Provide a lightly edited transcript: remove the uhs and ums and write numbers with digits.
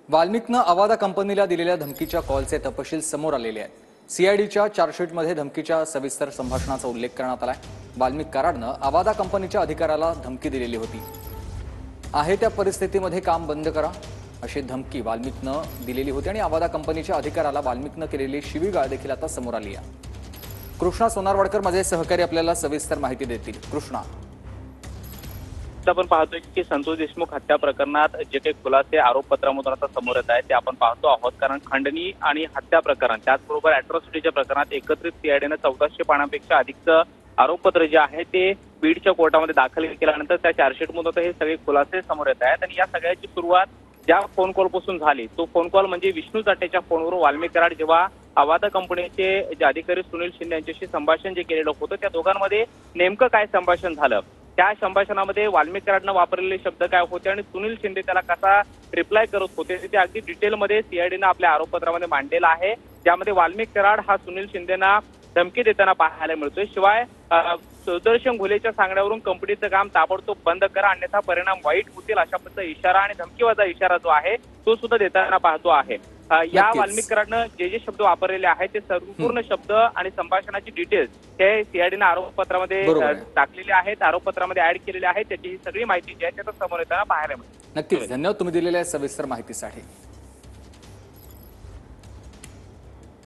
वाल्मिकनं अवादा कंपनीला दिलेल्या धमकीच्या कॉलचे तपशील समोर आलेले आहेत। सीआयडीच्या चार्जशीटमध्ये धमकीच्या सविस्तर संभाषणाचा उल्लेख करण्यात आलाय। वाल्मिक कराडनं अवादा कंपनीच्या अधिकाऱ्याला धमकी दिलेली होती। आहे त्या परिस्थितीमध्ये काम बंद करा अशी धमकी वाल्मिकनं दिलेली होती आणि अवादा कंपनीच्या अधिकाऱ्याला वाल्मिकनं केलेली शिवीगाळ देखील आता समोर आली आहे। कृष्णा सोनारवाडकर माझे सहकारी आपल्याला सविस्तर माहिती देतील। कृष्णा, आपण पाहतोय की संतोष देशमुख हत्या प्रकरणात जे काही खुलासे आरोपपत्रामधून आता समोर येत आहेत ते आपण पाहतो आहोत। कारण खंडणी आणि हत्या प्रकरण त्याचबरोबर अॅट्रॉसिटीच्या प्रकरणात एकत्रित सीआयडीनं 1400 पानांपेक्षा अधिकचं आरोपपत्र जे आहे ते बीडच्या कोर्टामध्ये दाखल केल्यानंतर त्या चार्जशीटमधून हे सगळे खुलासे समोर येत आहेत। आणि या सगळ्याची सुरुवात ज्या फोन कॉलपासून झाली तो फोन कॉल म्हणजे विष्णू चाटेच्या फोनवरून वाल्मिक कराड जेव्हा अवादा कंपनीचे जे अधिकारी सुनील शिंदे यांच्याशी संभाषण जे केलेलं होतं त्या दोघांमध्ये नेमकं काय संभाषण झालं, त्या संभाषणामध्ये वाल्मिक कराडनं वापरलेले शब्द काय होते आणि सुनील शिंदे त्याला कसा रिप्लाय करत होते ते अगदी डिटेलमध्ये सीआयडीनं आपल्या आरोपपत्रामध्ये मांडलेलं आहे। ज्यामध्ये वाल्मिक कराड हा सुनील शिंदेना धमकी देताना पाहायला मिळतोय। शिवाय सुदर्शन घुलेच्या सांगण्यावरून कंपनीचं काम ताबडतोब बंद करा अन्यथा परिणाम वाईट होतील अशा पद्धतीचा इशारा आणि धमकीवाजा इशारा जो आहे तो सुद्धा देताना पाहतो आहे। या वाल्मिक कराडनं जे शब्द वापरलेले आहेत ते संपूर्ण शब्द आणि संभाषणाची डिटेल्स हे सीआयडीनं आरोपपत्रामध्ये टाकलेले आहेत, आरोपपत्रामध्ये ऍड केलेले आहेत। त्याची ही सगळी माहिती जी आहे त्याचा समोर येताना पाहायला मिळते। नक्कीच धन्यवाद तुम्ही दिलेल्या सविस्तर माहितीसाठी।